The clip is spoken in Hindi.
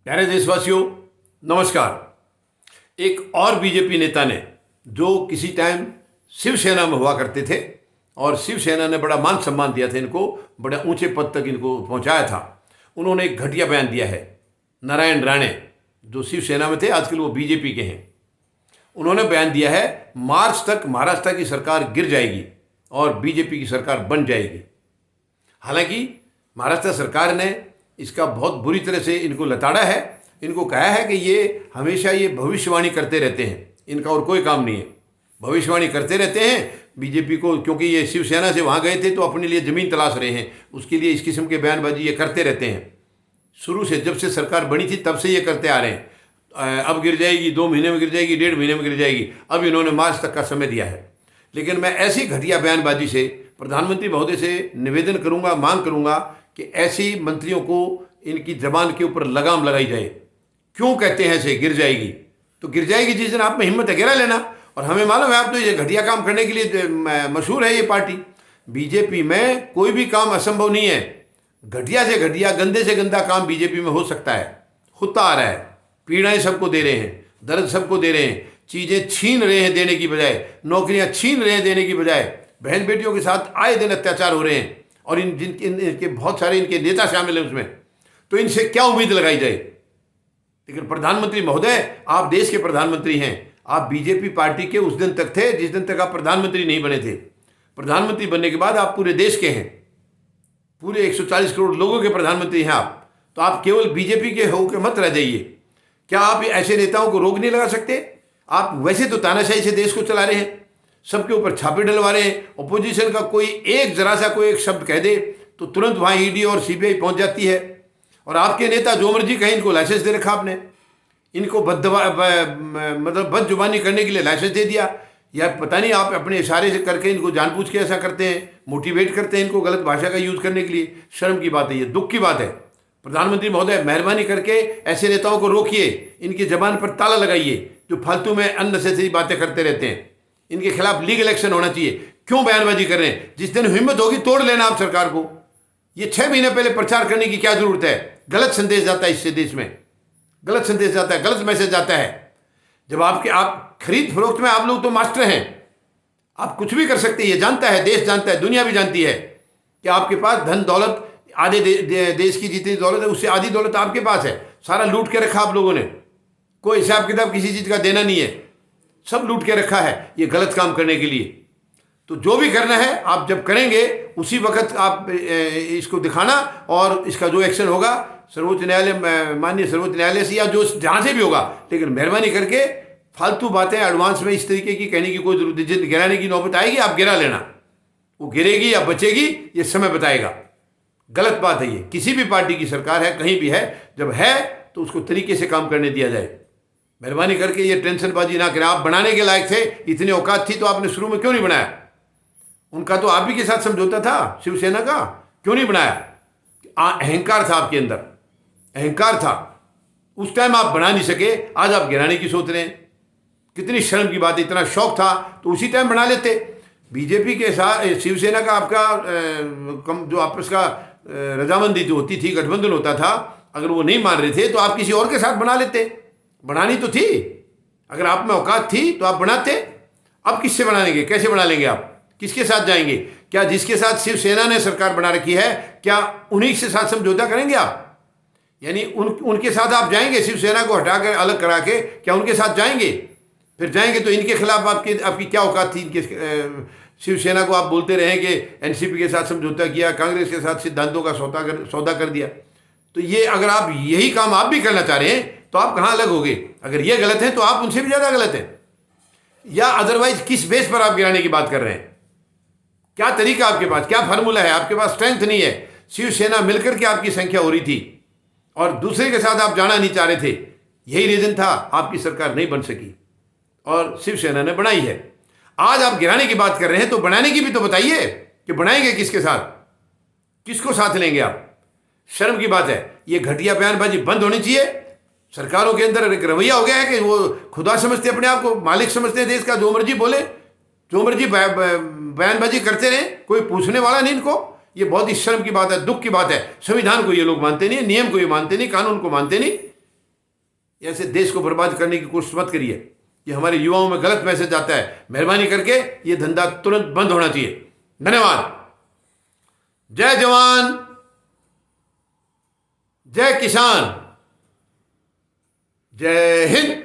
प्यारे देशवासियों, नमस्कार। एक और बीजेपी नेता ने, जो किसी टाइम शिवसेना में हुआ करते थे और शिवसेना ने बड़ा मान सम्मान दिया था इनको, बड़े ऊंचे पद तक इनको पहुंचाया था, उन्होंने एक घटिया बयान दिया है। नारायण राणे, जो शिवसेना में थे, आजकल वो बीजेपी के हैं, उन्होंने बयान दिया है मार्च तक महाराष्ट्र की सरकार गिर जाएगी और बीजेपी की सरकार बन जाएगी। हालांकि महाराष्ट्र सरकार ने इसका बहुत बुरी तरह से इनको लताड़ा है। इनको कहा है कि ये हमेशा ये भविष्यवाणी करते रहते हैं, इनका और कोई काम नहीं है, भविष्यवाणी करते रहते हैं बीजेपी को, क्योंकि ये शिवसेना से वहाँ गए थे तो अपने लिए ज़मीन तलाश रहे हैं, उसके लिए इस किस्म के बयानबाजी ये करते रहते हैं। शुरू से, जब से सरकार बनी थी तब से ये करते आ रहे हैं। अब गिर जाएगी, 2 महीने में गिर जाएगी, 1.5 महीने में गिर जाएगी, अब इन्होंने मार्च तक का समय दिया है। लेकिन मैं ऐसी घटिया बयानबाजी से प्रधानमंत्री महोदय से निवेदन करूंगा, मांग करूंगा कि ऐसी मंत्रियों को इनकी जबान के ऊपर लगाम लगाई जाए। क्यों कहते हैं ऐसे गिर जाएगी? तो गिर जाएगी जिस दिन आप में हिम्मत है गिरा लेना। और हमें मालूम है आप तो ये घटिया काम करने के लिए मशहूर है ये पार्टी। बीजेपी में कोई भी काम असंभव नहीं है। घटिया से घटिया, गंदे से गंदा काम बीजेपी में हो सकता है, होता आ रहा है। पीड़ाएं सबको दे रहे हैं, दर्द सबको दे रहे हैं, चीज़ें छीन रहे हैं देने की बजाय, नौकरियां छीन रहे हैं देने की बजाय, बहन बेटियों के साथ आए दिन अत्याचार हो रहे हैं और इनके बहुत सारे इनके नेता शामिल हैं उसमें। तो इनसे क्या उम्मीद लगाई जाए? लेकिन प्रधानमंत्री महोदय, आप देश के प्रधानमंत्री हैं। आप बीजेपी पार्टी के उस दिन तक थे जिस दिन तक आप प्रधानमंत्री नहीं बने थे। प्रधानमंत्री बनने के बाद आप पूरे देश के हैं, पूरे 140 करोड़ लोगों के प्रधानमंत्री हैं आप। तो आप केवल बीजेपी के होकर मत रह जाइए। क्या आप ऐसे नेताओं को रोक नहीं लगा सकते? आप वैसे तो तानाशाही से देश को चला रहे हैं, सबके ऊपर छापे डलवा रहे हैं। ऑपोजिशन का कोई एक जरा सा कोई एक शब्द कह दे तो तुरंत वहाँ ईडी और सीबीआई पहुंच जाती है। और आपके नेता जो मर्जी कहें, इनको लाइसेंस दे रखा आपने, इनको मतलब बदजुबानी करने के लिए लाइसेंस दे दिया। या पता नहीं आप अपने इशारे से करके इनको जानबूझ के ऐसा करते हैं, मोटिवेट करते हैं इनको गलत भाषा का यूज़ करने के लिए। शर्म की बात है, ये दुख की बात है। प्रधानमंत्री महोदय, मेहरबानी करके ऐसे नेताओं को रोकिए, इनकी जबान पर ताला लगाइए जो फालतू में अननेसेसरी बातें करते रहते हैं। इनके खिलाफ लीगल एक्शन होना चाहिए। क्यों बयानबाजी कर रहे हैं? जिस दिन हिम्मत होगी तोड़ लेना आप सरकार को। ये 6 महीने पहले प्रचार करने की क्या जरूरत है? गलत संदेश जाता है इससे, देश में गलत संदेश जाता है, गलत मैसेज जाता है। जब आप खरीद फरोख्त में आप लोग तो मास्टर हैं, आप कुछ भी कर सकते हैं, ये जानता है, देश जानता है, दुनिया भी जानती है कि आपके पास धन दौलत, आधे देश की जितनी दौलत है उससे आधी दौलत आपके पास है। सारा लूट के रखा आप लोगों ने, कोई हिसाब किताब किसी चीज़ का देना नहीं है, सब लूट के रखा है ये गलत काम करने के लिए। तो जो भी करना है आप जब करेंगे उसी वक्त आप इसको दिखाना, और इसका जो एक्शन होगा सर्वोच्च न्यायालय, माननीय सर्वोच्च न्यायालय से या जो जहाँ से भी होगा, लेकिन मेहरबानी करके फालतू बातें एडवांस में इस तरीके की कहने की कोई जरूरत नहीं। जिन गिराने की नौबत आएगी आप गिरा लेना, वो गिरेगी या बचेगी ये समय बताएगा। गलत बात है ये। किसी भी पार्टी की सरकार है, कहीं भी है, जब है तो उसको तरीके से काम करने दिया जाए। मेहरबानी करके ये टेंशनबाजी ना करें। आप बनाने के लायक थे, इतनी औकात थी तो आपने शुरू में क्यों नहीं बनाया? उनका तो आप ही के साथ समझौता था, शिवसेना का, क्यों नहीं बनाया? अहंकार था आपके अंदर, अहंकार था। उस टाइम आप बना नहीं सके, आज आप गिराने की सोच रहे हैं। कितनी शर्म की बात है। इतना शौक था तो उसी टाइम बना लेते। बीजेपी के साथ शिवसेना का आपका जो आपस का रजामंदी जो होती थी, गठबंधन होता था, अगर वो नहीं मान रहे थे तो आप किसी और के साथ बना लेते। बनानी तो थी, अगर आप में औकात थी तो आप बनाते। अब किससे बना लेंगे? कैसे बना लेंगे आप? किसके साथ जाएंगे? क्या जिसके साथ शिवसेना ने सरकार बना रखी है, क्या उन्हीं के साथ समझौता करेंगे आप? यानी उनके साथ आप जाएंगे? शिवसेना को हटा कर अलग करा के क्या उनके साथ जाएंगे? फिर जाएंगे तो इनके खिलाफ आपकी क्या औकात थी? इनके शिवसेना को आप बोलते रहे कि एनसीपी के साथ समझौता किया, कांग्रेस के साथ सिद्धांतों का सौदा कर दिया। तो ये अगर आप यही काम आप भी करना चाह रहे हैं तो आप कहाँ अलग होगे? अगर ये गलत है तो आप उनसे भी ज़्यादा गलत हैं। या अदरवाइज किस बेस पर आप गिराने की बात कर रहे हैं? क्या तरीका आपके पास, क्या फार्मूला है? आपके पास स्ट्रेंथ नहीं है। शिवसेना मिलकर के आपकी संख्या हो रही थी और दूसरे के साथ आप जाना नहीं चाह रहे थे। यही रीज़न था, आपकी सरकार नहीं बन सकी और शिवसेना ने बनाई है। आज आप गिराने की बात कर रहे हैं तो बनाने की भी तो बताइए कि बनाएंगे किसके साथ, किसको साथ लेंगे आप? शर्म की बात है। ये घटिया बयानबाजी बंद होनी चाहिए। सरकारों के अंदर एक रवैया हो गया है कि वो खुदा समझते, अपने आप को मालिक समझते हैं देश का, जो मर्जी बोले, जो मर्जी बयानबाजी करते रहे, कोई पूछने वाला नहीं इनको। ये बहुत ही शर्म की बात है, दुख की बात है। संविधान को ये लोग मानते नहीं, नियम को ये मानते नहीं, कानून को मानते नहीं। ऐसे देश को बर्बाद करने की कोशिश मत करिए कि हमारे युवाओं में गलत मैसेज आता है। मेहरबानी करके ये धंधा तुरंत बंद होना चाहिए। धन्यवाद। जय जवान, जय किसान, जय हिंद।